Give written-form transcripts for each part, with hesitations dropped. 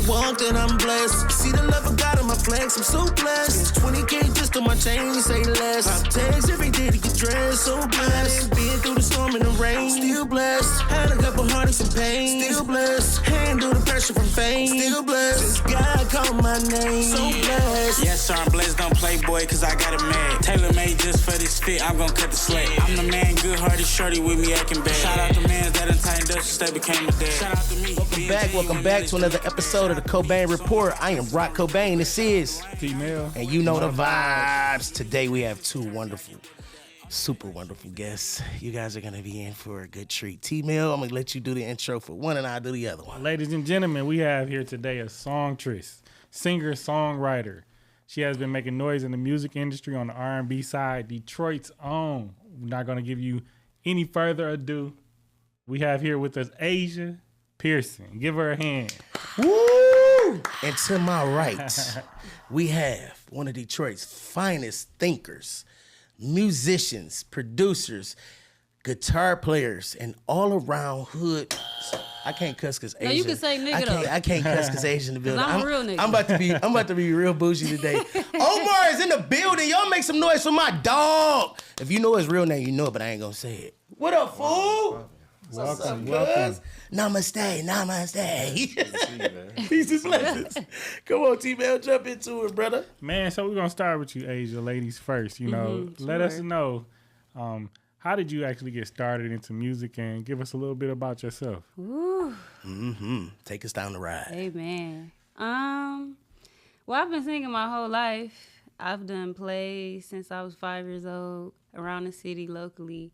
walk that I'm blessed. See the love of God in my flex, I'm so blessed. 20K just on my chain, say less. I text every day to get dressed, so blessed. Been through the storm and the rain, still blessed. Had a couple heartaches and pain, still blessed. Handle the pressure from fame, still blessed. Just God called my name, so blessed. Yes, sir, I'm blessed, don't play boy, cause I got it mad. Tailor made just for this fit, I'm gon' cut the slack. I'm the man, good hearted shorty with me acting bad. Shout out to mans that done tightened up since they became a dad. Shout out to me. Welcome back to another episode of the Cobain Report. I am Rock Cobain, this is T-Mail. And you know the vibes. Today we have two wonderful, super wonderful guests. You guys are going to be in for a good treat. T-Mail, I'm going to let you do the intro for one and I'll do the other one. Ladies and gentlemen, we have here today a songstress, singer-songwriter. She has been making noise in the music industry on the R&B side, Detroit's own. We're not going to give you any further ado. We have here with us Asia Pearson. Give her a hand. Woo! And to my right, we have one of Detroit's finest thinkers, musicians, producers, guitar players, and all-around hood. I can't cuss because Asian. No, you can say nigga though. I can't cuss because Asian in the building. I'm a real nigga. I'm about to be real bougie today. Omar is in the building. Y'all make some noise for my dog. If you know his real name, you know it, but I ain't gonna say it. What up, fool? Welcome. Namaste. Peace and blessings. Come on, T-Mail, jump into it, brother. Man, so we're going to start with you, Asia, ladies first. You know, let us know, how did you actually get started into music, and give us a little bit about yourself? Ooh. Take us down the ride. Amen. Well, I've been singing my whole life. I've done plays since I was 5 years old around the city locally.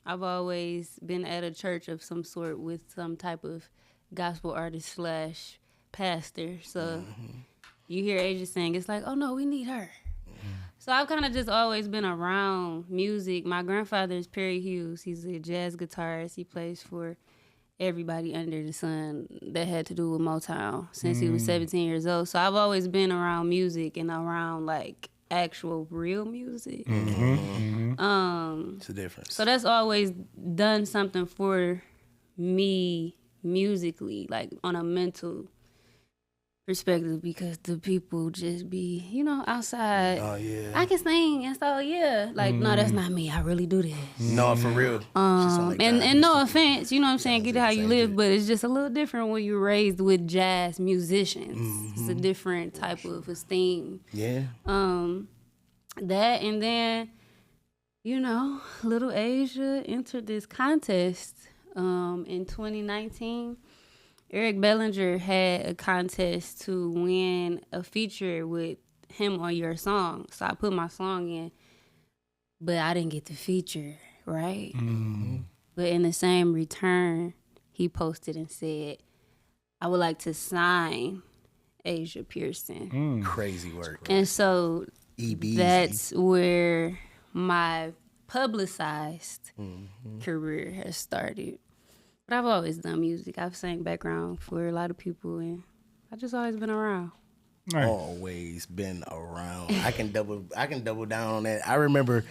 I've always been at a church of some sort with some type of gospel artist / pastor. So you hear Asia sing, it's like, oh no, we need her. So I've kind of just always been around music. My grandfather is Perry Hughes. He's a jazz guitarist. He plays for everybody under the sun that had to do with Motown since he was 17 years old. So I've always been around music and around like actual real music. It's a difference. So that's always done something for me musically, like on a mental perspective, because the people just be, outside. Oh yeah. I can sing, and so like no, that's not me. I really do this. No, for real. And no offense, you know what I'm saying, get it how you live, but it's just a little different when you're raised with jazz musicians. It's a different type of esteem. Yeah. That, and then, little Asia entered this contest in 2019. Eric Bellinger had a contest to win a feature with him on your song. So I put my song in, but I didn't get the feature, right? But in the same return, he posted and said, I would like to sign Asia Pearson. Crazy work. And so EBZ. that's where my publicized career has started. But I've always done music. I've sang background for a lot of people, and I've just always been around. Nice. Always been around. I can double down on that. I remember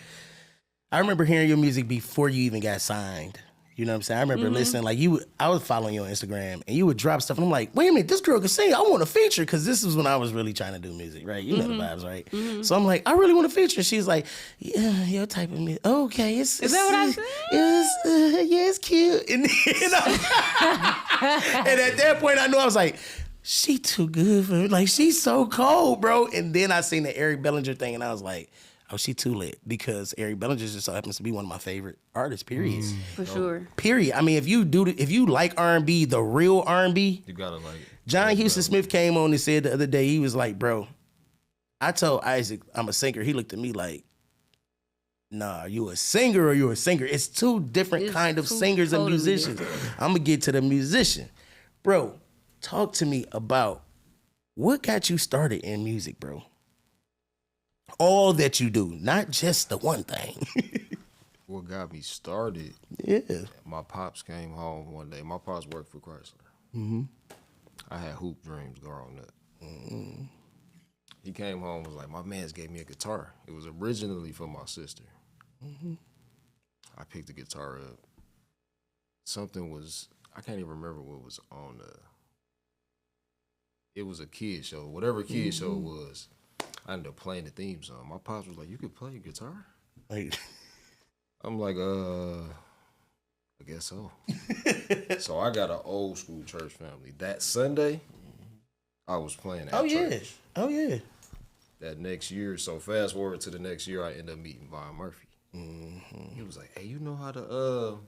hearing your music before you even got signed. You know what I'm saying? I remember listening, like I was following you on Instagram, and you would drop stuff, and I'm like, wait a minute, this girl can sing. I want a feature, because this is when I was really trying to do music, right? You know the vibes, right? So I'm like, I really want a feature. She's like, yeah, your type of music. Okay, is that what I said? Yeah, it's cute. And, and at that point, I knew, I was like, she too good for me. Like, she's so cold, bro. And then I seen the Eric Bellinger thing, and I was like, oh, she too lit, because Eric Bellinger just so happens to be one of my favorite artists. Period. For sure. Period. I mean, if you like R&B, the real R&B, you gotta like it. John Houston Smith came on and said the other day, he was like, bro, I told Isaac I'm a singer. He looked at me like, nah, you a singer or you a singer? It's two different kind of singers and musicians. I'm gonna get to the musician. Bro, talk to me about what got you started in music, bro. All that you do, not just the one thing. What got me started? Yeah. My pops came home one day. My pops worked for Chrysler. I had hoop dreams growing up. He came home and was like, my man's gave me a guitar. It was originally for my sister. I picked the guitar up. Something was, I can't even remember what was on it was a kid show. Whatever kid show it was, I ended up playing the theme song. My pops was like, "You could play guitar?" Like, I'm like, I guess so. So I got an old school church family. That Sunday, I was playing at church. Oh yeah. That next year, so fast forward to the next year, I ended up meeting Von Murphy. He was like, "Hey, you know how to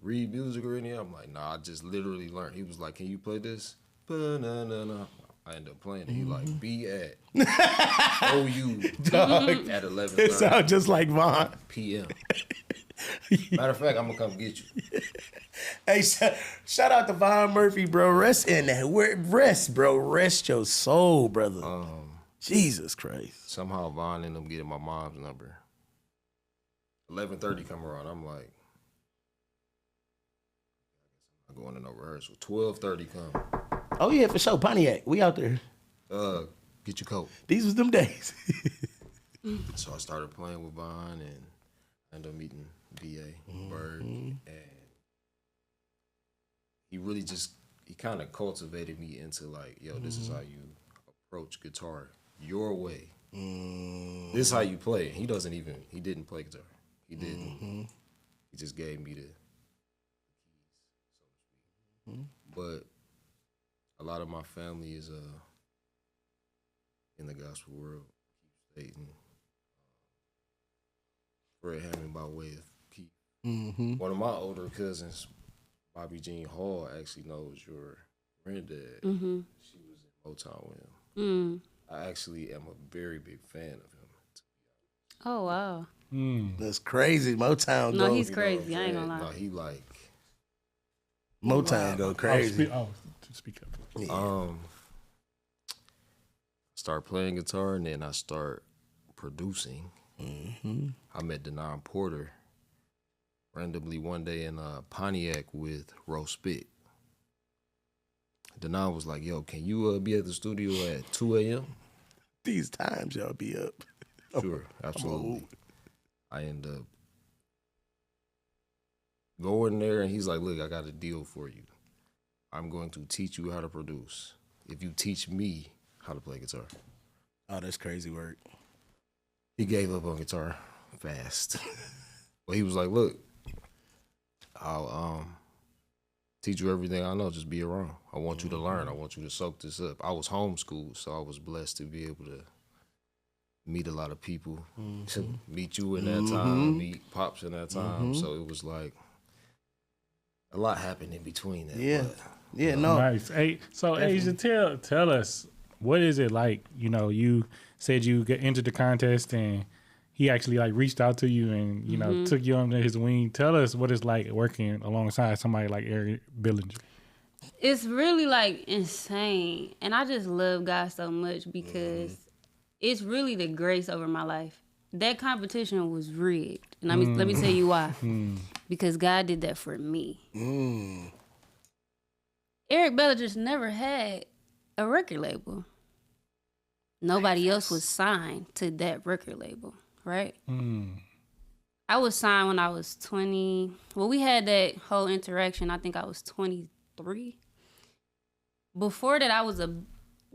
read music or anything?" I'm like, "Nah, I just literally learned." He was like, "Can you play this?" Ba-na-na-na. I ended up playing it. He like, "Be at OU at 11:30 It sounds just like Von. p.m. Matter of fact, I'm gonna come get you." Hey, shout out to Von Murphy, bro. Rest in that. Rest, bro. Rest your soul, brother. Jesus Christ. Somehow Von ended up getting my mom's number. 11:30 come around. I'm like, I'm going to no rehearsal. 12:30 come. Oh yeah, for sure. Pontiac, we out there. Get your coat. These was them days. So I started playing with Von and ended up meeting VA Bird, and he really he kind of cultivated me into like, yo, this is how you approach guitar your way. This is how you play. He didn't play guitar. He didn't. He just gave me the keys, so to speak. But a lot of my family is in the gospel world. Keith Staten, Fred Hammond by way of Keith. One of my older cousins, Bobby Jean Hall, actually knows your granddad. She was in Motown with him. I actually am a very big fan of him. Oh, wow. That's crazy. Motown No, go. he's crazy. I ain't gonna lie. No, he like Motown go crazy. Speak up. Start playing guitar and then I start producing. I met Denon Porter randomly one day in Pontiac with Roast Bit. Denon was like, "Yo, can you be at the studio at 2 a.m.? These times y'all be up. Sure, absolutely. I end up going there and he's like, "Look, I got a deal for you. I'm going to teach you how to produce if you teach me how to play guitar." Oh, that's crazy work. He gave up on guitar fast. But he was like, "Look, I'll teach you everything I know. Just be around. I want you to learn. I want you to soak this up." I was homeschooled, so I was blessed to be able to meet a lot of people. Meet you in that time, meet Pops in that time. So it was like a lot happened in between that. Yeah. But, Yeah, no. Nice. Hey, so Asia, tell us, what is it like? You know, you said you entered the contest and he actually like reached out to you and, you know, took you under his wing. Tell us what it's like working alongside somebody like Eric Bellinger. It's really like insane. And I just love God so much because it's really the grace over my life. That competition was rigged. And let me tell you why. Because God did that for me. Eric Bellinger's never had a record label. Nobody else was signed to that record label, right? I was signed when I was 20. Well, we had that whole interaction. I think I was 23. Before that, I was a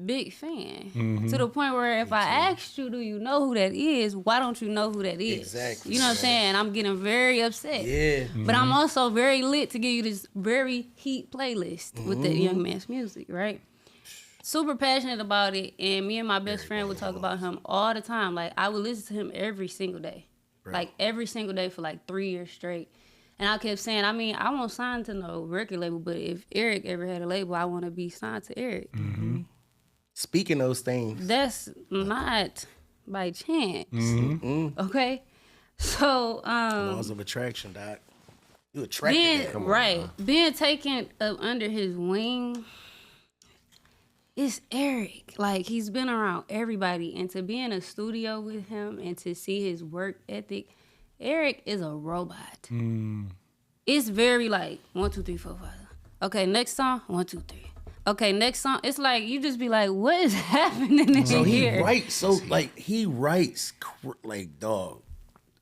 big fan. To the point where if I asked you, do you know who that is? Why don't you know who that is? Exactly. You know what I'm saying? I'm getting very upset. Yeah. But I'm also very lit to give you this very heat playlist with that young man's music, right? Super passionate about it. And me and my best friend would talk about him all the time. Like, I would listen to him every single day. Right. Like, every single day for like 3 years straight. And I kept saying, I mean, I won't sign to no record label, but if Eric ever had a label, I want to be signed to Eric. Speaking those things. That's not by chance. Okay? So, Laws of attraction, Doc. You attracted that. Being taken up under his wing, it's Eric. Like, he's been around everybody. And to be in a studio with him and to see his work ethic, Eric is a robot. It's very like 1, 2, 3, 4, 5. Okay, next song, 1, 2, 3. Okay, next song. It's like you just be like, what is happening in So here? He writes like, dog.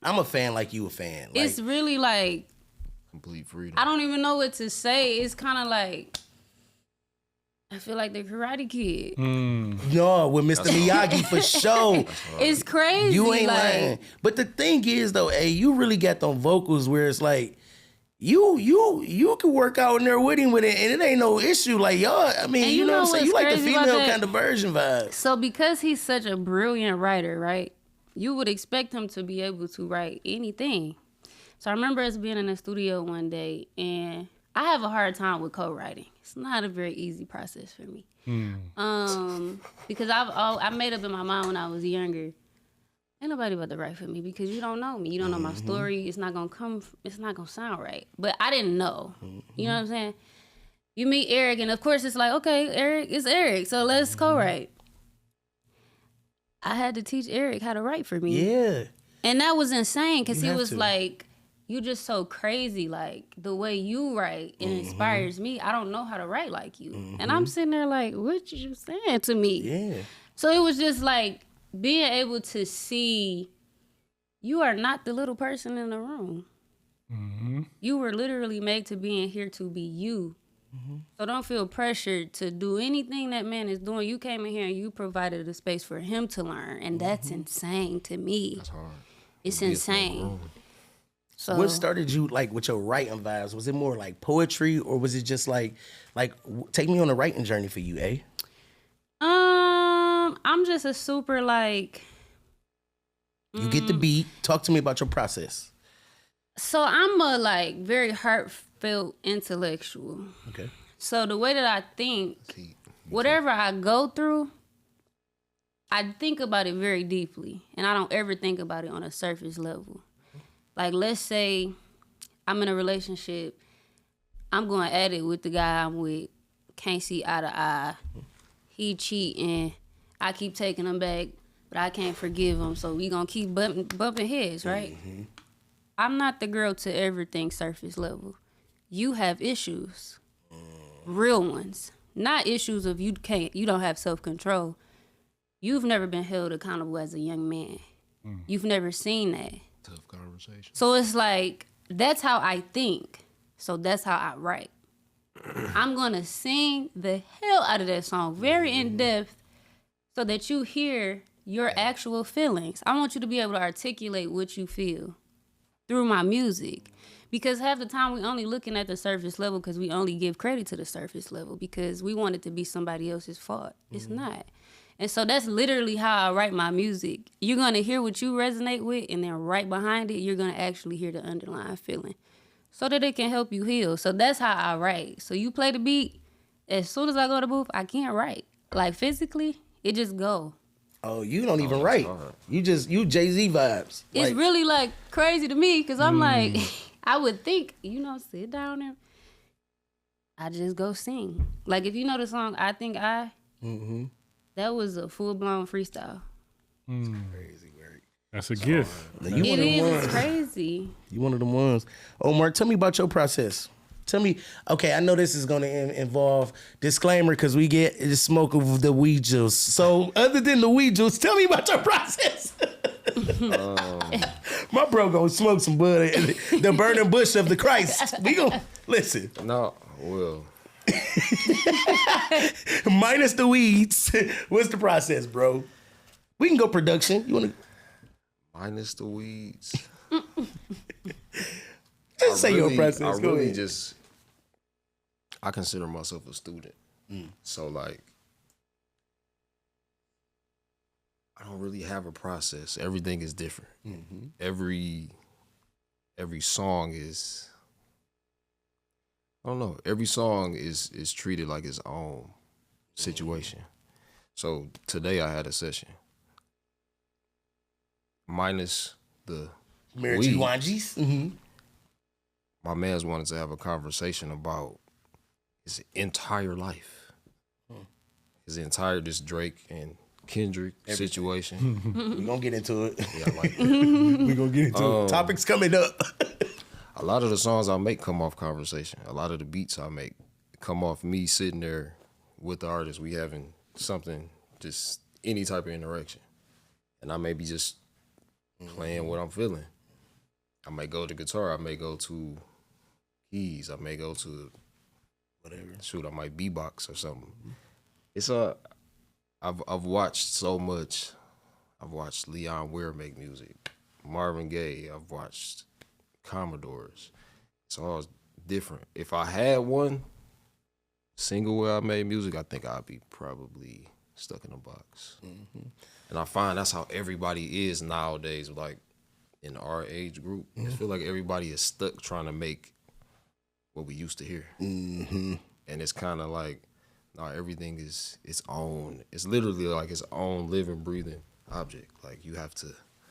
I'm a fan like you a fan. Like, It's really like complete freedom. I don't even know what to say. It's kind of like I feel like the Karate Kid. No, with Mr. Miyagi for sure. It's crazy. You ain't like, lying. But the thing is though, hey, you really got them vocals where it's like you can work out in there with him with it, and it ain't no issue. Like y'all, I mean, you know what I'm saying? You like the female kind of version vibe. So because he's such a brilliant writer, right? You would expect him to be able to write anything. So I remember us being in the studio one day, and I have a hard time with co-writing. It's not a very easy process for me. Because I made up in my mind when I was younger, ain't nobody about to write for me because you don't know me. You don't know my story. It's not gonna sound right. But I didn't know. You know what I'm saying? You meet Eric, and of course it's like, okay, Eric is Eric, so let's co-write. I had to teach Eric how to write for me. Yeah. And that was insane because he was like, you just so crazy. Like, the way you write, it inspires me. I don't know how to write like you. And I'm sitting there like, what you saying to me? Yeah. So it was just like, being able to see you are not the little person in the room. You were literally made to be in here to be you. So don't feel pressured to do anything that man is doing. You came in here and you provided a space for him to learn. And that's insane to me. That's hard. It's insane. So what started you like with your writing vibes? Was it more like poetry or was it just like take me on a writing journey for you, eh? I'm just a super like. You get the beat. Talk to me about your process. So I'm a like very heartfelt intellectual. Okay. So the way that I think, whatever I go through, I think about it very deeply, and I don't ever think about it on a surface level. Like, let's say I'm in a relationship, I'm going at it with the guy I'm with, can't see eye to eye. He cheating, I keep taking him back, but I can't forgive him, so we gonna keep bumping heads, right? I'm not the girl to ever think surface level. You have issues, real ones, not issues of you don't have self-control. You've never been held accountable as a young man. You've never seen that. Tough conversation. So it's like, that's how I think. So that's how I write. I'm gonna sing the hell out of that song, very in depth, so that you hear your actual feelings. I want you to be able to articulate what you feel through my music. Because half the time we only looking at the surface level because we only give credit to the surface level because we want it to be somebody else's fault. It's not. And so that's literally how I write my music. You're going to hear what you resonate with, and then right behind it, you're going to actually hear the underlying feeling so that it can help you heal. So that's how I write. So you play the beat, as soon as I go to the booth, I can't write. Like, physically, it just go. Oh, you don't even write. You Jay-Z vibes. It's really, like, crazy to me because I'm like, I would think, sit down and I just go sing. Like, if you know the song, I Think I... That was a full-blown freestyle. Crazy work. That's a gift. It's crazy. You one of them ones. Omar, tell me about your process. Tell me, okay, I know this is going to involve disclaimer because we get the smoke of the weed juice. So other than the weed juice, tell me about your process. My bro gonna smoke some bud, the burning bush of the Christ. We gonna, listen. No, well... Minus the weeds. What's the process, bro? We can go production. You wanna minus the weeds? Just say your process. Go ahead. I consider myself a student. So like I don't really have a process. Everything is different. Every song is, I don't know. Every song is treated like its own situation. So today I had a session. Minus the marijuana. My man's wanted to have a conversation about his entire life. His entire this Drake and Kendrick situation. We're gonna get into it. Yeah, I like it. We're gonna get into it. Topics coming up. A lot of the songs I make come off conversation. A lot of the beats I make come off me sitting there with the artist. We having something, just any type of interaction. And I may be just playing what I'm feeling. I may go to guitar. I may go to keys. I may go to Whatever. Shoot, I might beatbox or something. It's I've watched so much. I've watched Leon Ware make music, Marvin Gaye. I've watched Commodores. It's all different. If I had one single where I made music, I think I'd be probably Stuck in a Box. And I find that's how everybody is nowadays, like in our age group. I feel like everybody is stuck trying to make what we used to hear. And it's kind of like, everything is its own. It's literally like its own living, breathing object. Like you have to.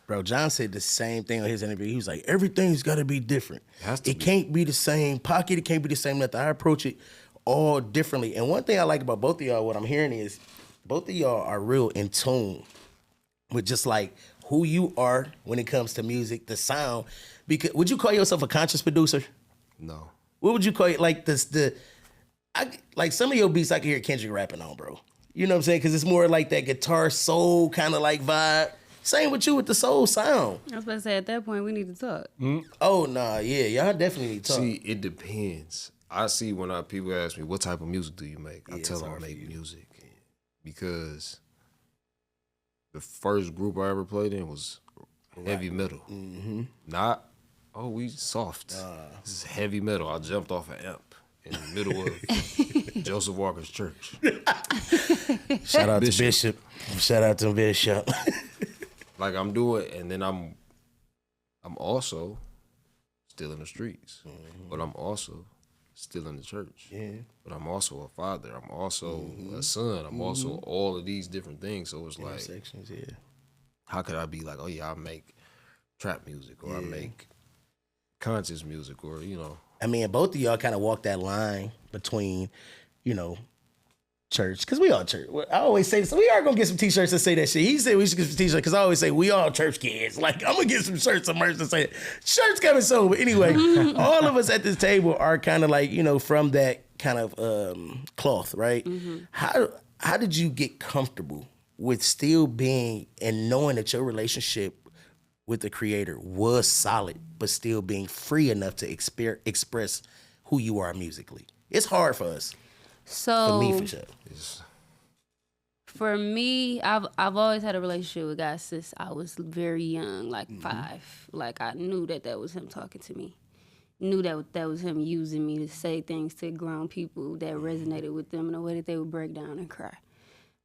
Bro, John said the same thing on his interview. He was like, everything's got to be different. It can't be the same pocket. It can't be the same nothing. I approach it all differently. And one thing I like about both of y'all, what I'm hearing is both of y'all are real in tune with just like who you are when it comes to music, the sound. Because would you call yourself a conscious producer? No. What would you call it? Like like some of your beats I can hear Kendrick rapping on, bro. You know what I'm saying? Because it's more like that guitar soul kind of like vibe. Same with you with the soul sound. I was about to say, at that point, we need to talk. Oh, nah, yeah. Y'all definitely need to talk. See, it depends. I see when people ask me, what type of music do you make? I tell them I make music. Because the first group I ever played in was heavy metal. Not, we soft. This is heavy metal. I jumped off an amp in the middle of Joseph Walker's church. Shout out to Bishop. Shout out to Bishop. Like I'm doing, and then I'm also still in the streets, but I'm also still in the church. Yeah. But I'm also a father. I'm also a son. I'm also all of these different things. So it's like, sections, how could I be like, I make trap music or I make conscious music or, I mean, both of y'all kind of walk that line between, church, because we all church. I always say this, we are going to get some t-shirts that say that shit. He said we should get some t-shirts because I always say we all church kids. Like, I'm going to get some shirts and merch that say shirts coming soon. But anyway, all of us at this table are kind of like, from that kind of cloth, right? How did you get comfortable with still being and knowing that your relationship with the creator was solid, but still being free enough to express who you are musically? It's hard for us. So for me, for sure. For me, I've always had a relationship with God since I was very young, like 5. Like I knew that was him talking to me. Knew that was him using me to say things to grown people that resonated with them in a way that they would break down and cry.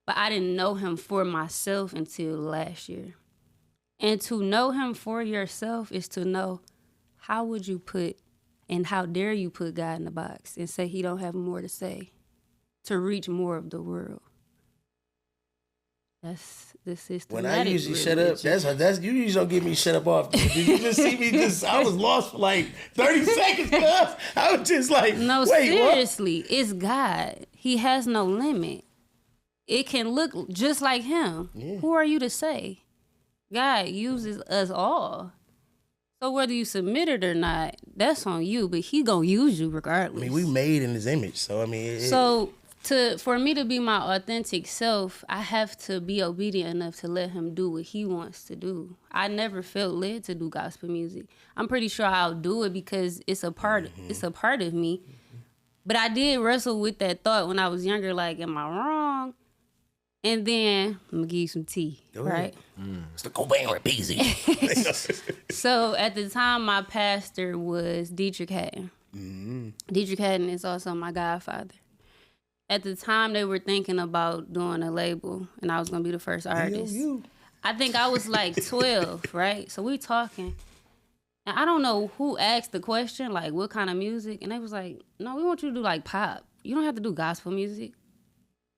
But I didn't know him for myself until last year. And to know him for yourself is to know how would you put and how dare you put God in the box and say he don't have more to say to reach more of the world. That's the system. When I usually shut up, that's you usually don't get me shut up off. Did you just see me I was lost for like 30 seconds, cuz I was just like, no, wait, seriously, what? It's God. He has no limit. It can look just like him. Yeah. Who are you to say? God uses us all. So whether you submit it or not, that's on you, but he gonna use you regardless. I mean, we made in his image, so I mean. For me to be my authentic self, I have to be obedient enough to let him do what he wants to do. I never felt led to do gospel music. I'm pretty sure I'll do it because it's a part of me. But I did wrestle with that thought when I was younger, like, am I wrong? And then I'm gonna give you some tea, right? It's the Cobain Report. So at the time, my pastor was Dietrich Haddon. Dietrich Haddon is also my godfather. At the time, they were thinking about doing a label, and I was gonna be the first artist. I think I was like 12, right? So we talking, and I don't know who asked the question, like, what kind of music? And they was like, no, we want you to do like pop. You don't have to do gospel music.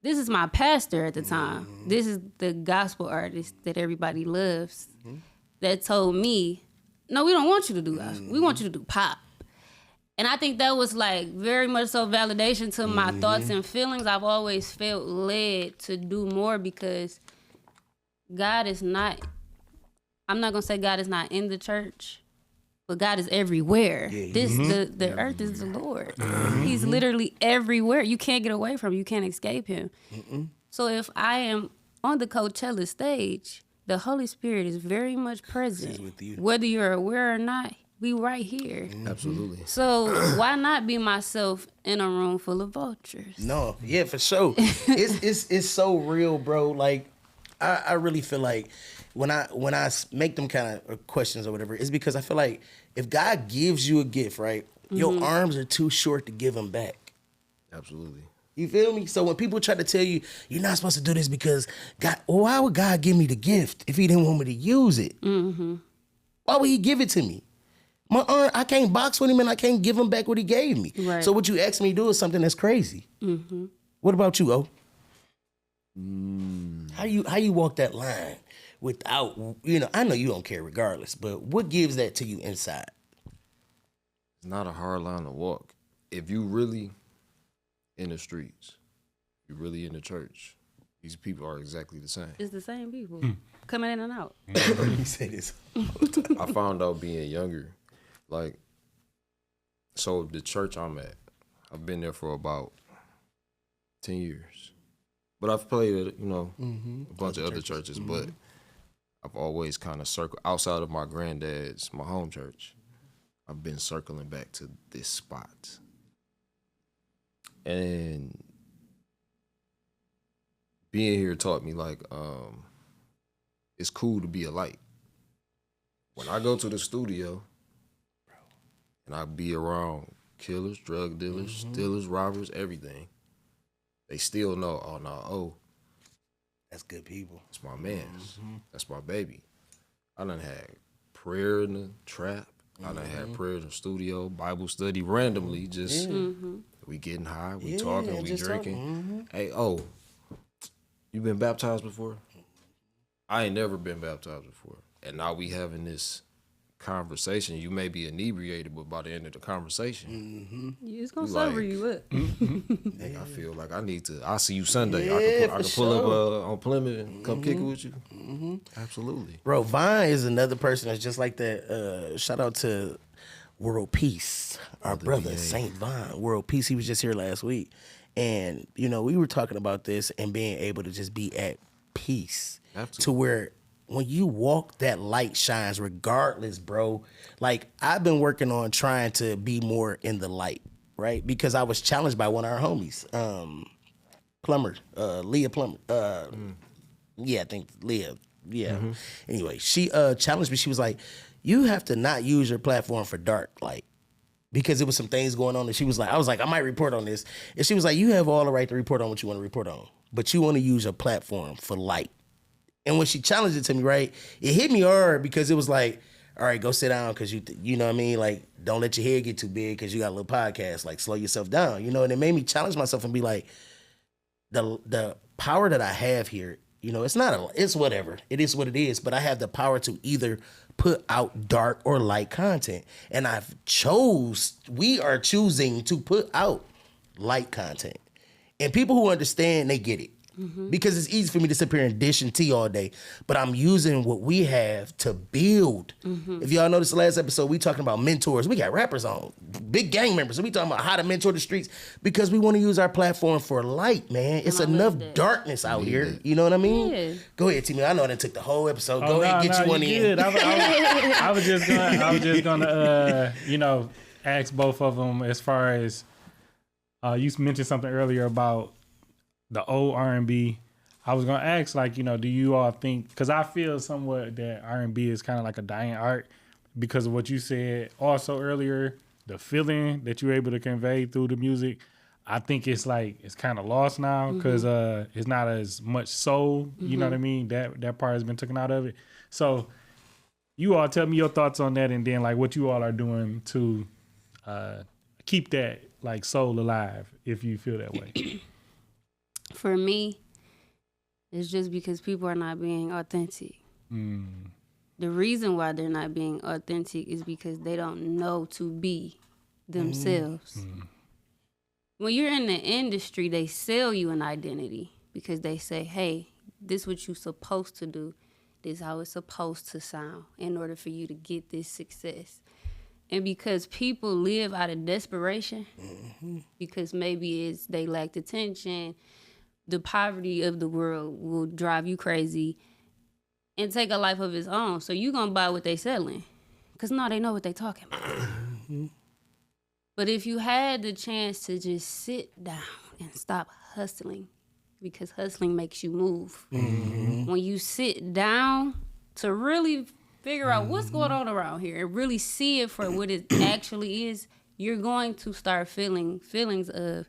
This is my pastor at the time. This is the gospel artist that everybody loves that told me, no, we don't want you to do gospel. We want you to do pop. And I think that was like very much so validation to my thoughts and feelings. I've always felt led to do more because God is not, I'm not gonna say God is not in the church, but God is everywhere. The earth is the Lord. He's literally everywhere. You can't get away from him. You can't escape him. So if I am on the Coachella stage, the Holy Spirit is very much present. Whether you're aware or not, We right here. Absolutely. So why not be myself in a room full of vultures? No, yeah, for sure. It's so real, bro. Like, I really feel like when I make them kind of questions or whatever, it's because I feel like if God gives you a gift, right, your arms are too short to give him back. Absolutely. You feel me? So when people try to tell you you're not supposed to do this because God, well, why would God give me the gift if he didn't want me to use it? Why would he give it to me? My arm, I can't box with him and I can't give him back what he gave me. Right. So what you ask me to do is something that's crazy. What about you, O? How you walk that line without, I know you don't care regardless, but what gives that to you inside? It's not a hard line to walk. If you really in the streets, you really in the church, these people are exactly the same. It's the same people coming in and out. You say this. I found out being younger, like, so the church I'm at, I've been there for about 10 years. But I've played at, a bunch of other churches, but I've always kind of circled outside of my granddad's, my home church. I've been circling back to this spot. And being here taught me, like, it's cool to be a light. When I go to the studio and I be around killers, drug dealers, stealers, robbers, everything, they still know, That's good people. that's my man. That's my baby. I done had prayer in the trap. I done had prayer in the studio, Bible study randomly, just we getting high, we talking, we drinking. Hey, you been baptized before? I ain't never been baptized before. And now we having this conversation. You may be inebriated, but by the end of the conversation, It's gonna You sober like- you up. I feel like I'll see you Sunday. I can pull up on Plymouth and come kick it with you. Absolutely. Bro, Vine is another person that's just like that. Shout out to World Peace, our brother, VA. Saint Vine, World Peace. He was just here last week. And, we were talking about this and being able to just be at peace Have to. to where when you walk, that light shines regardless, bro. Like, I've been working on trying to be more in the light, right? Because I was challenged by one of our homies, Plumber, Leah Plumber. Yeah, I think Leah. Yeah. Anyway, she challenged me. She was like, you have to not use your platform for dark light. Because there was some things going on, and she was like, I was like, I might report on this. And she was like, you have all the right to report on what you want to report on, but you want to use your platform for light. And when she challenged it to me, right, it hit me hard because it was like, all right, go sit down because you know what I mean? Like, don't let your head get too big because you got a little podcast. Like, slow yourself down, And it made me challenge myself and be like, the power that I have here, it's whatever. It is what it is. But I have the power to either put out dark or light content. And we are choosing to put out light content. And people who understand, they get it. Because it's easy for me to sit here and dish and tea all day, but I'm using what we have to build. If y'all noticed the last episode, we talking about mentors. We got rappers on, big gang members. So we talking about how to mentor the streets because we want to use our platform for light, man. It's enough darkness out here. You know what I mean? Yeah. Go ahead, Timmy. I know that took the whole episode. Go ahead, get you one in. I was just gonna, ask both of them as far as you mentioned something earlier about the old R&B. I was gonna ask, do you all think? Because I feel somewhat that R&B is kind of like a dying art because of what you said also earlier. The feeling that you're able to convey through the music, I think it's kind of lost now because it's not as much soul. You know what I mean? That part has been taken out of it. So you all tell me your thoughts on that, and then what you all are doing to keep that soul alive, if you feel that way. For me, it's just because people are not being authentic. The reason why they're not being authentic is because they don't know to be themselves. When you're in the industry, they sell you an identity because they say, hey, this is what you're supposed to do. This is how it's supposed to sound in order for you to get this success. And because people live out of desperation, because maybe they lacked attention, the poverty of the world will drive you crazy and take a life of its own. So you're going to buy what they selling. Because no, they know what they talking about. But if you had the chance to just sit down and stop hustling, because hustling makes you move. When you sit down to really figure out what's going on around here and really see it for what it actually is, you're going to start feeling feelings of,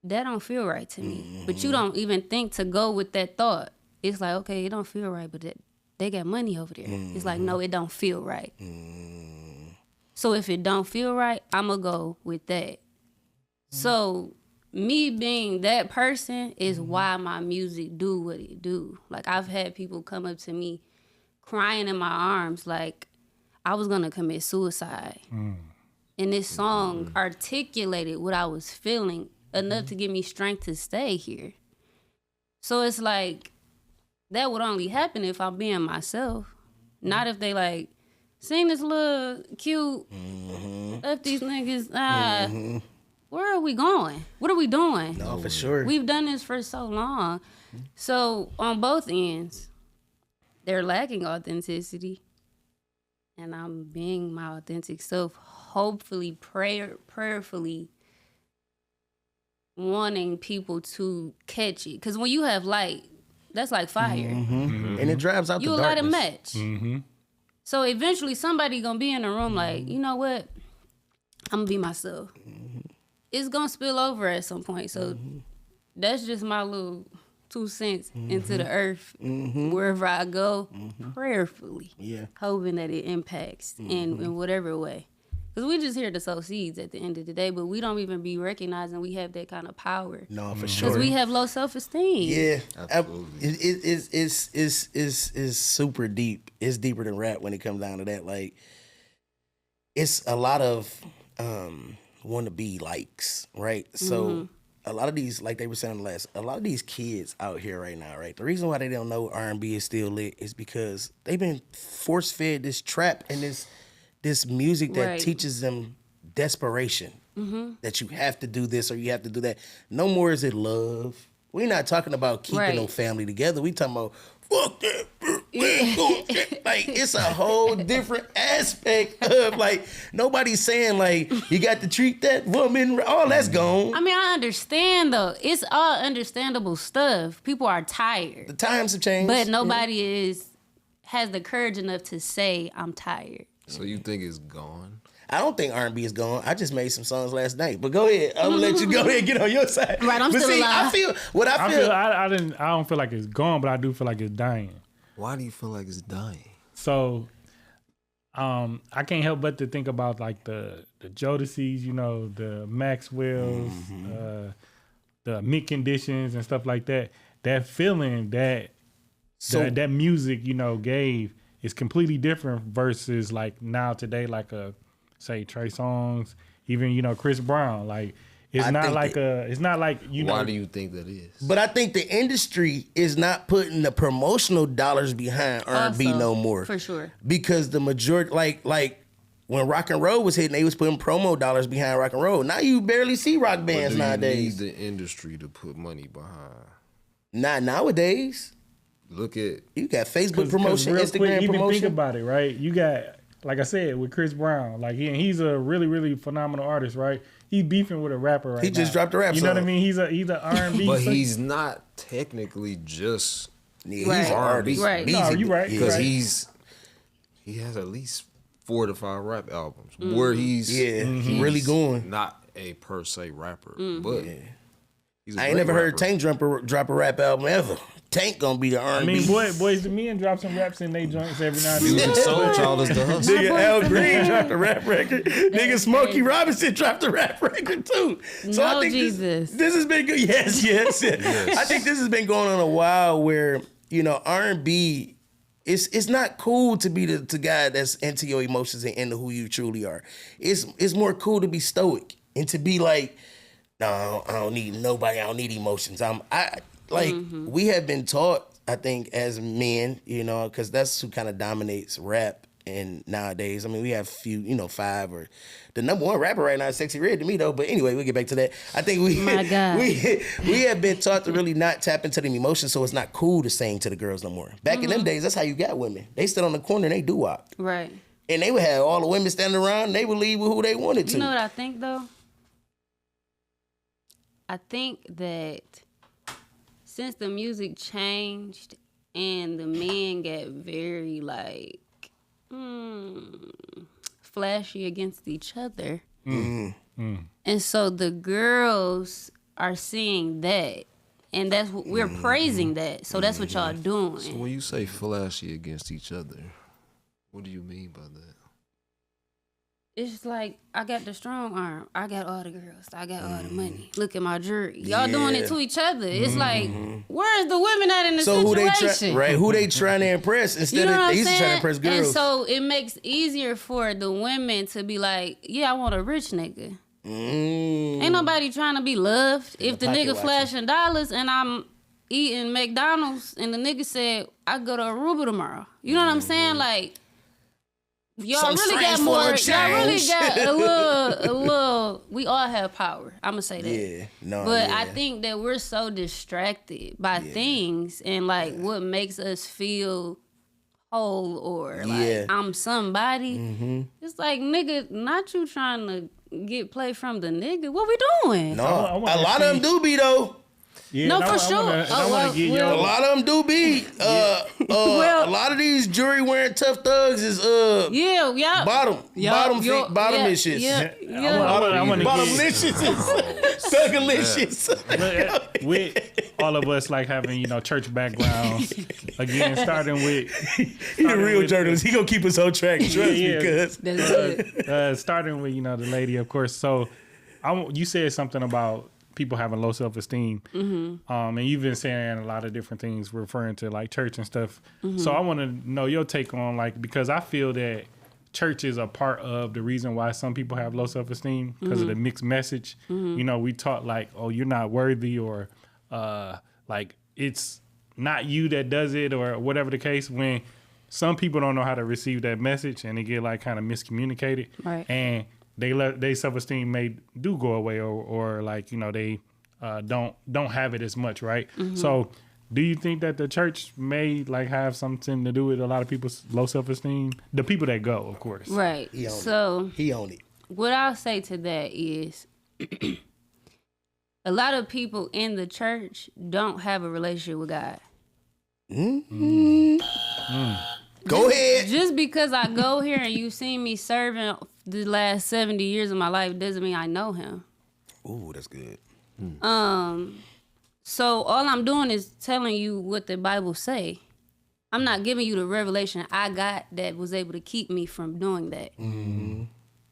that don't feel right to me. But you don't even think to go with that thought. It's like, okay, it don't feel right, but they got money over there. It's like, no, it don't feel right. So if it don't feel right, I'm going to go with that. So me being that person is why my music do what it do. Like, I've had people come up to me crying in my arms like I was going to commit suicide. And this song articulated what I was feeling enough to give me strength to stay here. So it's like, that would only happen if I'm being myself. Not if they like, sing this little cute, F these niggas, where are we going? What are we doing? No, for sure. We've done this for so long. So on both ends, they're lacking authenticity. And I'm being my authentic self, hopefully, prayerfully wanting people to catch it. Because when you have light, that's like fire. And it drives out the You darkness. light a match. So eventually somebody gonna be in the room like, you know what? I'm gonna be myself. It's gonna spill over at some point. So that's just my little 2 cents into the earth. Wherever I go, prayerfully. Hoping that it impacts in whatever way. Because we just here to sow seeds at the end of the day, but we don't even be recognizing we have that kind of power. No, for sure. Because we have low self-esteem. Yeah, Absolutely. It's super deep. It's deeper than rap when it comes down to that. Like, it's a lot of wannabe likes, right? So a lot of these, like they were saying last, a lot of these kids out here right now, right? The reason why they don't know R&B is still lit is because they've been force fed this trap and this music that teaches them desperation. That you have to do this or you have to do that. No more is it love. We're not talking about keeping no family together. We talking about fuck that. Like, it's a whole different aspect of, like, nobody's saying like you got to treat that woman. All that's gone. I mean, I understand though. It's all understandable stuff. People are tired. The times have changed. But nobody has the courage enough to say I'm tired. So you think it's gone? I don't think R&B is gone. I just made some songs last night. But go ahead. I'm gonna let you go ahead and get on your side. Right, I'm but still see, alive. I don't feel like it's gone, but I do feel like it's dying. Why do you feel like it's dying? So, I can't help but to think about like the Jodeci's, you know, the Maxwell's, the mint conditions and stuff like that. That feeling that that music, you know, gave is completely different versus like now today, like say Trey Songz, even, you know, Chris Brown. Like, it's not like you know. Why do you think that is? But I think the industry is not putting the promotional dollars behind R&B no more. For sure. Because the majority, like when rock and roll was hitting, they was putting promo dollars behind rock and roll. Now you barely see rock bands nowadays. You need the industry to put money behind. Not nowadays. Look at, you got Facebook promotion, Instagram even promotion. Think about it, right? You got, like I said, with Chris Brown, like he's a really, really phenomenal artist, right? He's beefing with a rapper right now. He just dropped a rap song. You know what I mean? He's a R&B. But he's not technically just he's an artist. Right. No, you're right. Because he has at least 4 to 5 rap albums where he's really going. Not a per se rapper, but he's a I ain't never heard Tank drop a rap album ever. Tank gonna be the R&B. I mean, Boys to Men drop some raps in they joints every now and then. Music Soul Child is the hustle. Nigga Al Green dropped a rap record. Nigga Smokey Robinson dropped a rap record too. So I think Jesus. This has been good. Yes. I think this has been going on a while where, you know, R&B, it's not cool to be the guy that's into your emotions and into who you truly are. It's more cool to be stoic and to be like, no, I don't need nobody. I don't need emotions. We have been taught, I think, as men, you know, because that's who kind of dominates rap. And nowadays, I mean, we have few, you know, 5 or the number 1 rapper right now is Sexy Red to me though. But anyway, we'll get back to that. I think we have been taught to really not tap into them emotions, so it's not cool to sing to the girls no more. Back in them days, that's how you got women. They stood on the corner and they doo-wop. Right. And they would have all the women standing around, and they would leave with who they wanted to. You know what I think, though? I think that since the music changed and the men got very, like, flashy against each other, and so the girls are seeing that, and that's what we're praising that. So that's what y'all doing. So when you say flashy against each other, what do you mean by that? It's like, I got the strong arm. I got all the girls. I got all the money. Look at my jewelry. Y'all doing it to each other. It's like, where's the women at in the situation? Who they trying to impress instead of they used to try to impress girls. And so it makes easier for the women to be like, yeah, I want a rich nigga. Ain't nobody trying to be loved. If the nigga flashing dollars and I'm eating McDonald's and the nigga said, I go to Aruba tomorrow. You know what I'm saying? Like, y'all really got more. Y'all really got a little. We all have power. I'm gonna say that. Yeah, no. But I think that we're so distracted by things and like what makes us feel whole or like I'm somebody. It's like, nigga, not you trying to get play from the nigga. What we doing? No, a lot of them do be though. Yeah, no, for sure. A lot of them do be. A lot of these jury wearing tough thugs is bottom issues. Bottomlicious is thugalicious. With all of us like having church backgrounds, again starting with he a real journalist. He gonna keep us on track. Trust me, cuz. Starting with the lady, of course. So you said something about people having low self-esteem. And you've been saying a lot of different things referring to like church and stuff. So I want to know your take on like, because I feel that church is a part of the reason why some people have low self-esteem because of the mixed message. We taught like, oh, you're not worthy, or like it's not you that does it, or whatever the case, when some people don't know how to receive that message and they get like kind of miscommunicated. Right. And they self-esteem do go away, or like they don't have it as much, right? So do you think that the church may like have something to do with a lot of people's low self-esteem? The people that go, of course, right? He own it. What I'll say to that is a lot of people in the church don't have a relationship with God. Go ahead. Just because I go here and you seen me serving the last 70 years of my life doesn't mean I know him. Ooh, that's good. So all I'm doing is telling you what the Bible say. I'm not giving you the revelation I got that was able to keep me from doing that.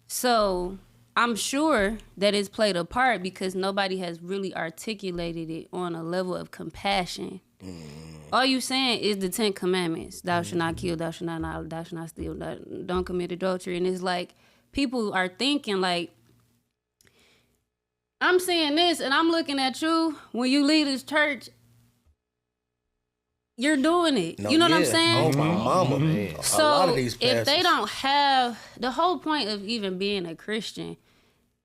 So I'm sure that it's played a part because nobody has really articulated it on a level of compassion. All you saying is the 10 Commandments. Thou shalt not kill, thou shalt not lie, thou shalt not steal, don't commit adultery. And it's like, people are thinking like, I'm saying this and I'm looking at you when you leave this church, you're doing it. You know what I'm saying? Oh, my mama, man. So a lot of these pastors, if they don't have, the whole point of even being a Christian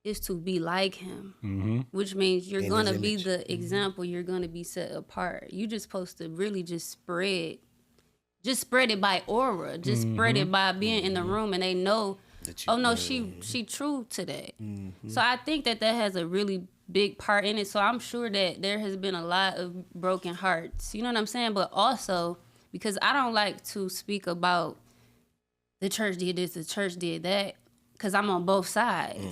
is to be like him, which means you're going to be the example. You're going to be set apart. You're just supposed to really just spread it by aura. Just spread it by being in the room and they know, oh no, she true to that. So I think that has a really big part in it. So I'm sure that there has been a lot of broken hearts. You know what I'm saying? But also, because I don't like to speak about the church did this, the church did that, because I'm on both sides.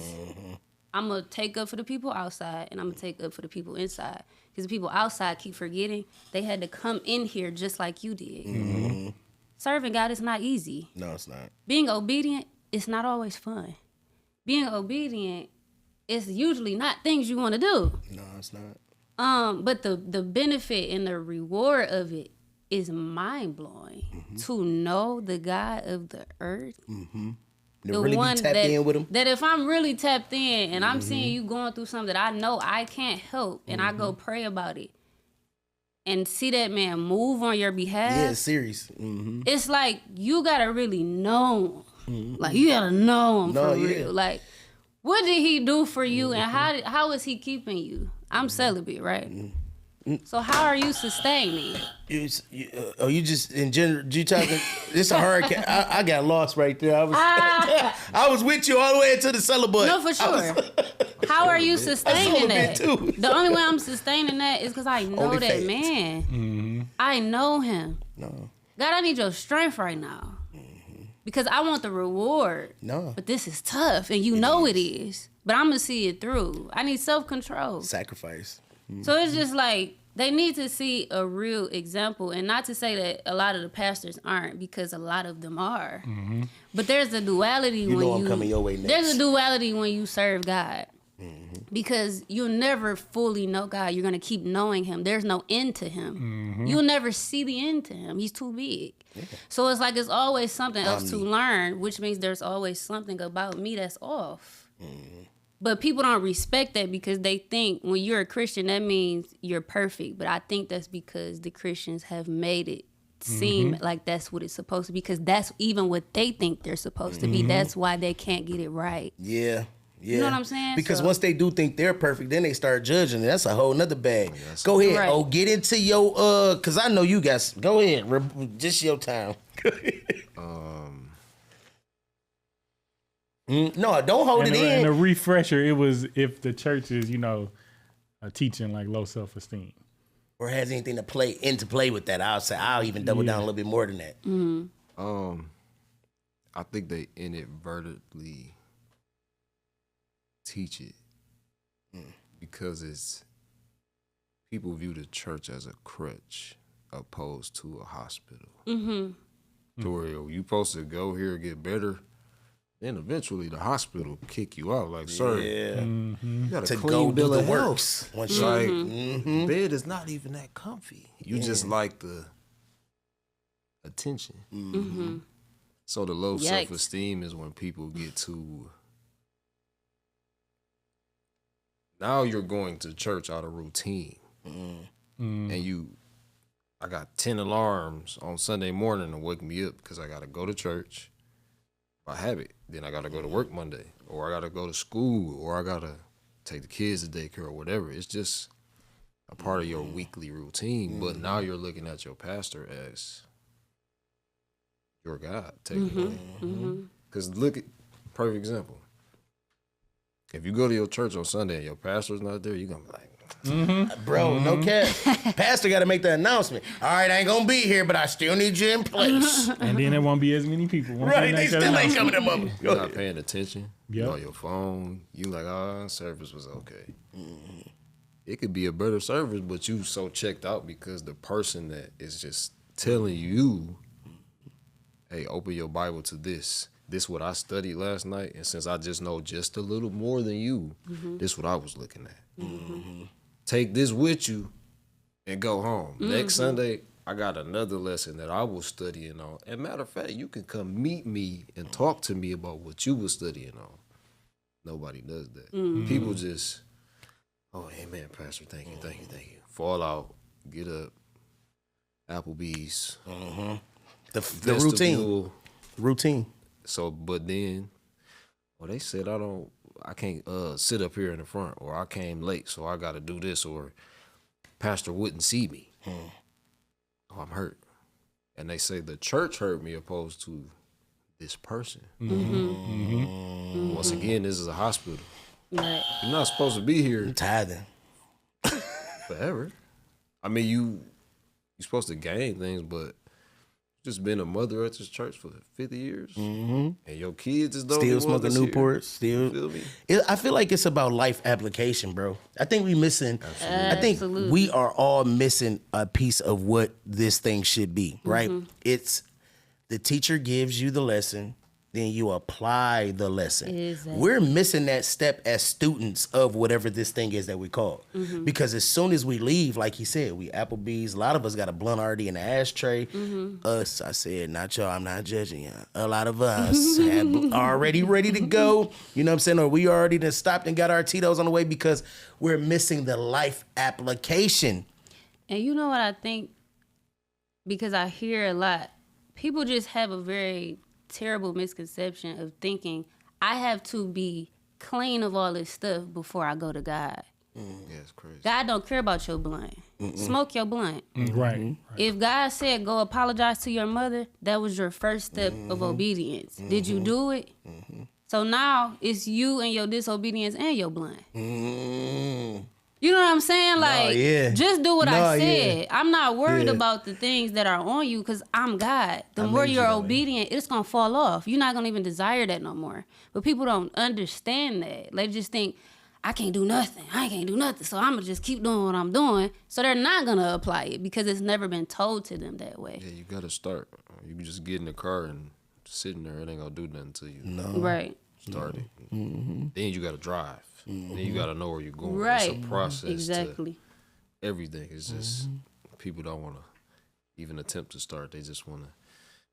I'm going to take up for the people outside and I'm going to take up for the people inside. Because the people outside keep forgetting they had to come in here just like you did. Serving God is not easy. No, it's not. Being obedient, it's not always fun. Being obedient is usually not things you want to do. No, it's not. But the benefit and the reward of it is mind-blowing. To know the God of the earth. To really be tapped in with him. That if I'm really tapped in and I'm seeing you going through something that I know I can't help and I go pray about it and see that man move on your behalf. Yeah, it's serious. It's like you gotta really know him. Like you gotta know him for real. Like what did he do for you and how is he keeping you? I'm celibate, right? So how are you sustaining? You just in general? You talking? This a hard. I got lost right there. I was with you all the way into the cellar, but No, for sure. How are you sustaining that? Too. The only way I'm sustaining that is because I know Only that fans. man. Mm-hmm. I know him. No. God, I need your strength right now. Because I want the reward. No. But this is tough, and you know it is. But I'm going to see it through. I need self-control. Sacrifice. So it's just like, they need to see a real example. And not to say that a lot of the pastors aren't, because a lot of them are. Mm-hmm. But there's a duality You when know I'm coming your way next. There's a duality when you serve God. Because you'll never fully know God. You're going to keep knowing him. There's no end to him. You'll never see the end to him. He's too big. Yeah. So it's like it's always something else to learn, which means there's always something about me that's off. But people don't respect that because they think when you're a Christian, that means you're perfect. But I think that's because the Christians have made it seem like that's what it's supposed to be, because that's even what they think they're supposed to be. That's why they can't get it right. Yeah. Yeah. You know what I'm saying? Because So- once they do think they're perfect, then they start judging. That's a whole nother bag. Go ahead. Right. Oh, get into your because I know you guys. Go ahead. Just your time. No, don't hold it And in. a refresher, it was if the church is, teaching like low self-esteem. Or has anything to play with that. I'll even double down a little bit more than that. I think they inadvertently teach it because people view the church as a crutch opposed to a hospital. To where you supposed to go here and get better, then eventually the hospital kick you out. Like, sir, you got To a go clean do bill the of works. health. Once you- Like, the bed is not even that comfy. You just like the attention. So the low Yikes. self-esteem is when people get to, now you're going to church out of routine. And I got 10 alarms on Sunday morning to wake me up because I got to go to church by habit. Then I got to go to work Monday, or I got to go to school, or I got to take the kids to daycare or whatever. It's just a part of your weekly routine. But now you're looking at your pastor as your God. Because look at, perfect example. If you go to your church on Sunday and your pastor's not there, you're going to be like, Bro, no cap. Pastor got to make the announcement. All right, I ain't going to be here, but I still need you in place. And then there won't be as many people. Once Right, make they that still ain't announcement. coming to mama. you're not paying attention. Yep. You on your phone. You like, service was okay. It could be a better service, but you so checked out because the person that is just telling you, hey, open your Bible to this. This what I studied last night, and since I just know just a little more than you, this what I was looking at. Take this with you and go home. Next Sunday, I got another lesson that I was studying on. And matter of fact, you can come meet me and talk to me about what you were studying on. Nobody does that. People just, oh, amen, Pastor, thank you. Fall out, get up, Applebee's. The routine. Routine. So, but then, well, they said I can't sit up here in the front, or I came late, so I got to do this, or pastor wouldn't see me. Oh, I'm hurt. And they say the church hurt me opposed to this person. Once again, this is a hospital. Right. You're not supposed to be here Tithing. forever. I mean, you're supposed to gain things, but just been a mother at this church for 50 years, and your kids is the only Still ones smoking that's here. Newports. Still. Feel me? I feel like it's about life application, bro. I think we missing. I think Absolutely. we are all missing a piece of what this thing should be, right? It's the teacher gives you the lesson, then you apply the lesson. Exactly. We're missing that step as students of whatever this thing is that we call. Because as soon as we leave, like he said, we Applebee's. A lot of us got a blunt already in the ashtray. Us, I said, not y'all, I'm not judging you. A lot of us had already ready to go. You know what I'm saying? Or we already done stopped and got our Tito's on the way because we're missing the life application. And you know what I think? Because I hear a lot, people just have a very terrible misconception of thinking I have to be clean of all this stuff before I go to God. Yeah, it's crazy. God don't care about your blunt. smoke your blunt. Right. If God said go apologize to your mother, that was your first step of obedience. Did you do it? So now it's you and your disobedience and your blunt. You know what I'm saying? Like, just do what I said. I'm not worried about the things that are on you because I'm God. The more you're obedient, it's going to fall off. You're not going to even desire that no more. But people don't understand that. They just think, I can't do nothing. I can't do nothing. So I'm going to just keep doing what I'm doing. So they're not going to apply it because it's never been told to them that way. Yeah, you got to start. You can just get in the car and sitting there. It ain't going to do nothing to you. No. Right. Start it. Then you got to drive. Then you got to know where you're going. Right. It's a process. Exactly. To everything. It's just people don't want to even attempt to start. They just want to.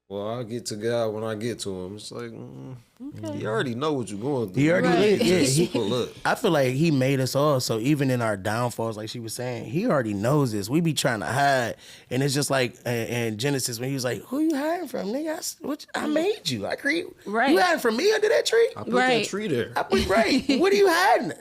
Well, I'll get to God when I get to him. It's like, you already know what you're going through. He already did. But look, I feel like he made us all. So even in our downfalls, like she was saying, he already knows this. We be trying to hide. And it's just like in Genesis when he was like, who you hiding from, nigga? I made you. I created. Right. You hiding from me under that tree? I put that tree there. What are you hiding?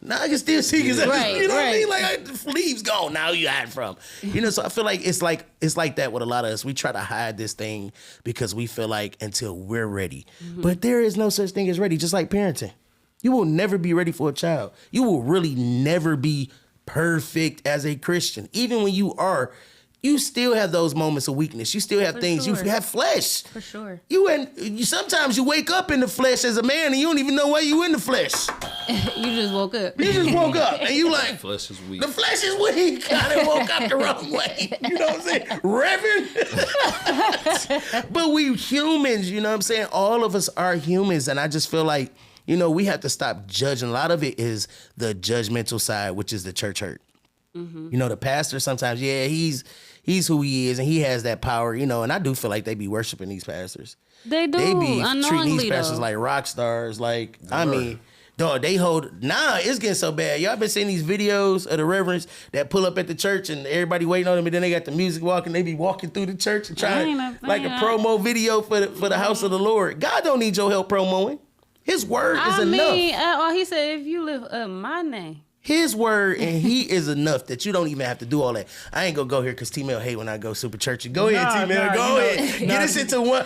Now I can still see his ass. Right, You know what I mean? right. Like the leaves gone. Now you hiding from. You know, so I feel like it's like that with a lot of us. We try to hide this thing because we feel like until we're ready. But there is no such thing as ready, just like parenting. You will never be ready for a child. You will really never be perfect as a Christian. Even when you are, you still have those moments of weakness. You still have things. sure. You have flesh. For sure. Sometimes you wake up in the flesh as a man and you don't even know why you in the flesh. You just woke up. You just woke up and you like, flesh is weak. the flesh is weak. I done woke up the wrong way. You know what I'm saying? Reverend. But we humans, you know what I'm saying? All of us are humans. And I just feel like, you know, we have to stop judging. A lot of it is the judgmental side, which is the church hurt. You know, the pastor sometimes, he's who he is and he has that power, you know, and I do feel like they be worshiping these pastors. They do. They be treating these pastors though. like rock stars. Like, I mean, dog, it's getting so bad. Y'all been seeing these videos of the reverends that pull up at the church and everybody waiting on them, and then they got the music walking. They be walking through the church and trying like a promo video for the house of the Lord. God don't need your help promoing. His word is enough. He said, if you live up my name. His word, and he is enough that you don't even have to do all that. I ain't gonna go here because T-Mail hate when I go super churchy. Go ahead, T-Mail. Go ahead. Get us into one.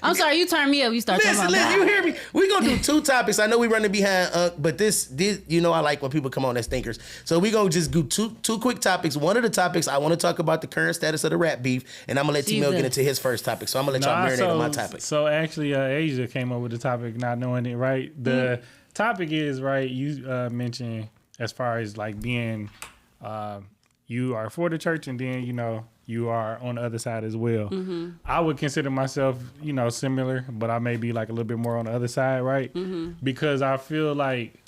I'm sorry, you turn me up. You start talking about Listen, you hear me? We're gonna do 2 topics. I know we running behind, but this, you know, I like when people come on as thinkers. So we gonna just do two quick topics. One of the topics, I want to talk about the current status of the rap beef, and I'm gonna let T-Mail get into his first topic. So I'm gonna let y'all marinate on my topic. So actually, Asia came up with the topic, not knowing it, right? The topic is, right, you mentioned as far as like being, you are for the church and then, you know, you are on the other side as well. I would consider myself, you know, similar, but I may be like a little bit more on the other side, right? Because I feel like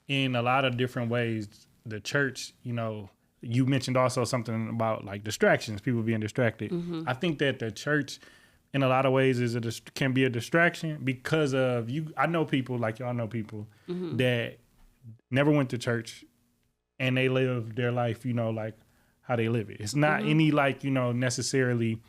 in a lot of different ways, the church, you know, you mentioned also something about like distractions, people being distracted. I think that the church in a lot of ways can be a distraction because of you. I know people, like y'all know people that never went to church and they live their life, you know, like how they live it. It's not any like, you know, necessarily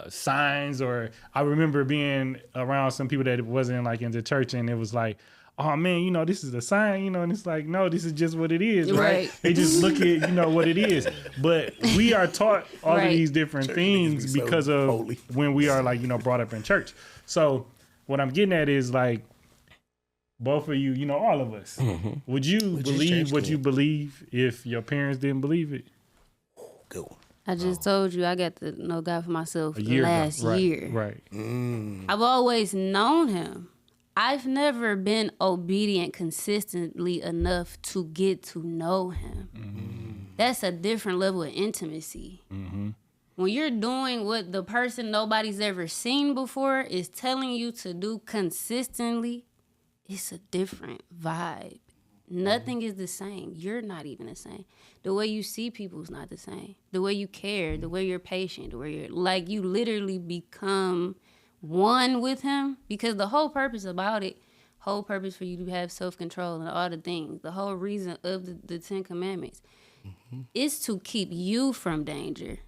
signs, or I remember being around some people that wasn't like into church and it was like, oh man, you know, this is a sign, you know, and it's like, no, this is just what it is, right? They just look at, you know, what it is. But we are taught all of these different things because of when we are like, you know, brought up in church. So what I'm getting at is like, both of you, you know, all of us, would you believe what you believe if your parents didn't believe it? Good one. I just told you I got to know God for myself last year. Right. I've always known him. I've never been obedient consistently enough to get to know him. That's a different level of intimacy. When you're doing what the person nobody's ever seen before is telling you to do consistently, it's a different vibe. Nothing is the same. You're not even the same. The way you see people is not the same. The way you care, the way you're patient, the way you're like, you literally become one with him, because the whole purpose about it, whole purpose for you to have self-control and all the things, the whole reason of the 10 Commandments is to keep you from danger.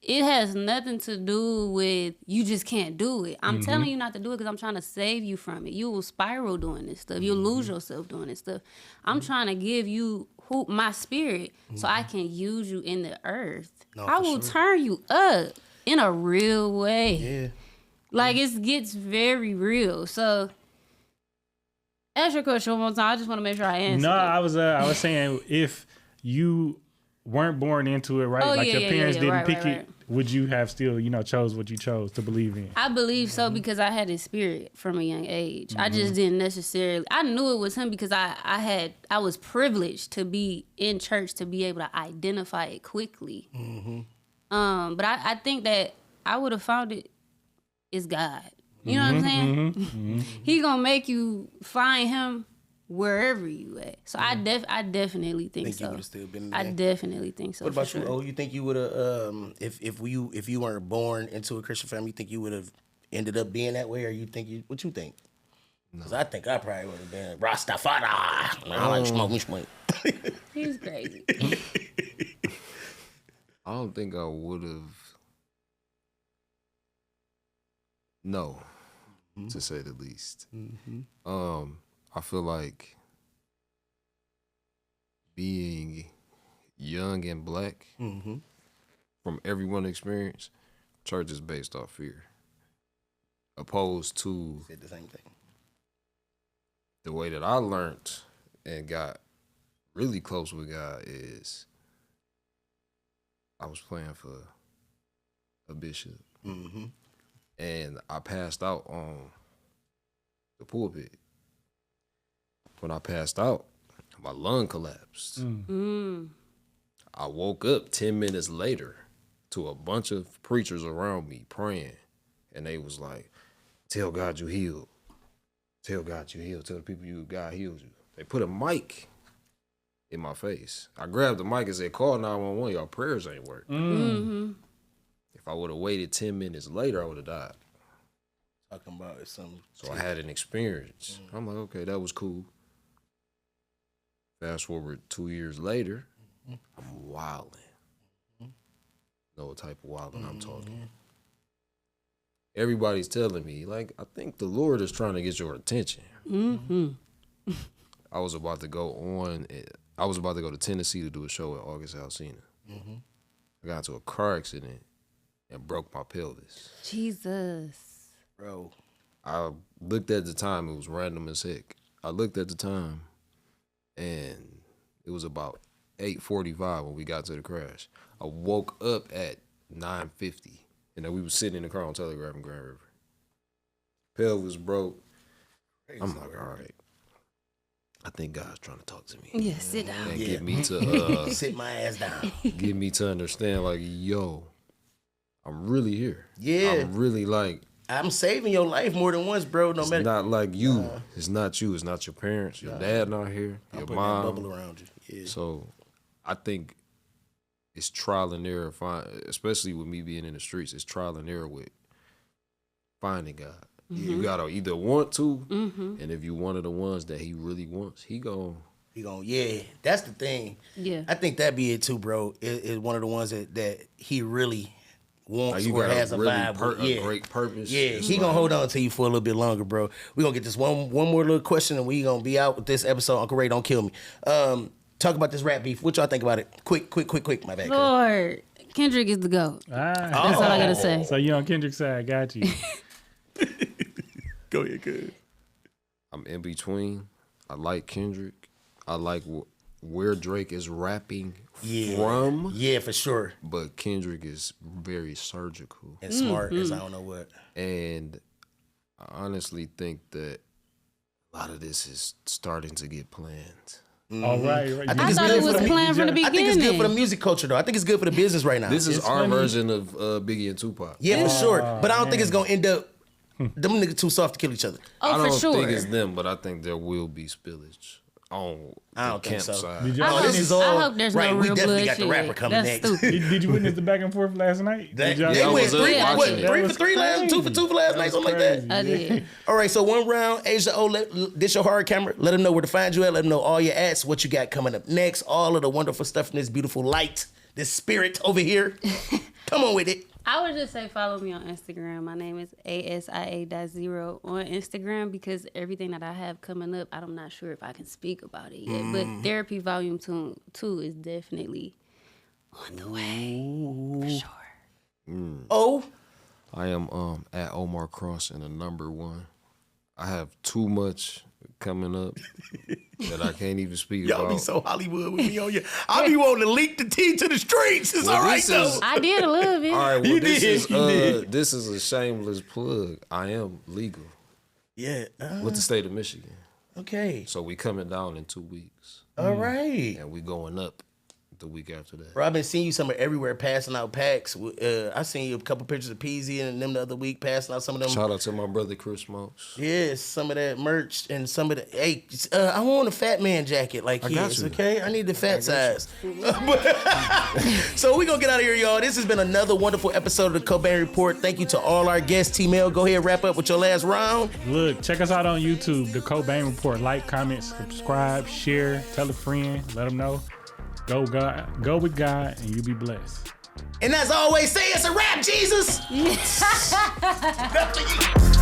It has nothing to do with you just can't do it. I'm telling you not to do it because I'm trying to save you from it. You will spiral doing this stuff. You'll lose yourself doing this stuff. I'm trying to give you who my spirit, so I can use you in the earth. No, I for will sure. turn you up in a real way. Yeah. Like it gets very real. So ask your question one more time. I just want to make sure I answer. No, I was saying if you weren't born into it, right? Oh, like yeah, your parents didn't right, pick right, it, right. would you have still, chose what you chose to believe in? I believe so because I had his spirit from a young age. I just didn't necessarily. I knew it was him because I was privileged to be in church to be able to identify it quickly. But I think that I would have found it is God. You know what I'm saying? He gonna make you find him wherever you at. So I definitely think You so. would have still been in the I game? definitely think so. What about for you? sure. Oh, you think you would have if you weren't born into a Christian family, you think you would have ended up being that way, or you think what you think? Because I think I probably would have been Rastafari. I like smoke. He's crazy. I don't think I would have. No, to say the least. I feel like being young and black, from everyone's experience, church is based off fear, opposed to Said the same thing. the way that I learned and got really close with God is I was playing for a bishop. And I passed out on the pulpit. When I passed out, my lung collapsed. I woke up 10 minutes later to a bunch of preachers around me praying. And they was like, tell God you healed. Tell God you healed. Tell the people God healed you. They put a mic in my face. I grabbed the mic and said, call 911. Y'all prayers ain't working. If I would have waited 10 minutes later, I would have died. Talking about it, some. So I had an experience. I'm like, okay, that was cool. Fast forward 2 years later, I'm wilding. No type of wilding I'm talking. Everybody's telling me, like, I think the Lord is trying to get your attention. I was about to go to Tennessee to do a show at August Alsina. I got into a car accident and broke my pelvis. Jesus. Bro. I looked at the time, it was random as heck. I looked at the time and it was about 8:45 when we got to the crash. I woke up at 9:50 and then we was sitting in the car on Telegraph in Grand River. Pelvis broke. I'm like, all right. I think God's trying to talk to me. Yeah, sit down. And get me to sit my ass down. get me to understand, like, yo, I'm really here. Yeah. I'm really like, I'm saving your life more than once, bro. No it's matter. not like you. It's not you. It's not your parents. Your dad not here. I'm Your putting that mom. bubble around you. Yeah. So I think it's trial and error, especially with me being in the streets. It's trial and error with finding God. You gotta either want to, and if you one of the ones that he really wants, he gon'. Yeah, that's the thing. Yeah. I think that be it too, bro. Is one of the ones that he really wants Like you or got has a really vibe with. a great purpose. Yeah, It's he gonna like- hold on to you for a little bit longer, bro. We gonna get this one more little question, and we gonna be out with this episode. Uncle Ray, don't kill me. Talk about this rap beef. What y'all think about it? Quick. My bad. Kurt. Lord, Kendrick is the GOAT. That's all I gotta say. So you on Kendrick's side, got you. Go ahead, good. I'm in between. I like Kendrick. I like where Drake is rapping from. Yeah, for sure. But Kendrick is very surgical. And smart as I don't know what. And I honestly think that a lot of this is starting to get planned. All right. I think I it's thought good it was for the planned from the I think it's good for the beginning. music culture, though. I think it's good for the business right now. This is It's our funny. version of Biggie and Tupac. Yeah, for sure. But I don't think it's gonna end up. Them niggas too soft to kill each other. Oh, I don't for sure. think it's them, but I think there will be spillage on I the don't think so. campside. Did y'all I hope, this is all- I hope there's right, no we real definitely bullshit. got the rapper coming That's next. stupid. Did you witness the back and forth last night? They y'all- went was three, watching what, it. 3 That for 3 last, was 2 for 2 for last night, something like that. I did. All right, so one round, Asia O, this your hard camera. Let them know where to find you at. Let them know all your ads, what you got coming up next, all of the wonderful stuff in this beautiful light, this spirit over here. Come on with it. I would just say follow me on Instagram. My name is ASIA.0 on Instagram because everything that I have coming up, I'm not sure if I can speak about it yet. But Therapy Volume 2 is definitely on the way. For sure. Oh. I am at Omar Cross and the number 1. I have too much coming up that I can't even speak about. Y'all be so Hollywood with me on you. I be wanting to leak the tea to the streets. It's all right, though. I did a little bit. All right, well, You this did. this is a shameless plug. I am legal Yeah. with the state of Michigan. Okay. So we coming down in 2 weeks. All right. And we going up the week after that. Bro, I've been seeing you somewhere everywhere passing out packs. I seen you a couple pictures of Peasy and them the other week passing out some of them. Shout out to my brother Chris Smokes. Yes, some of that merch and some of the. Hey, I want a fat man jacket like his. Okay, I need the fat size. So we gonna get out of here, y'all. This has been another wonderful episode of the Cobain Report. Thank you to all our guests. T-Mail, go ahead and wrap up with your last round. Look, check us out on YouTube, the Cobain Report. Like, comment, subscribe, share, tell a friend, let them know. Go with God, and you be blessed. And as always, say it's a wrap, Jesus. Yeah. Back to you.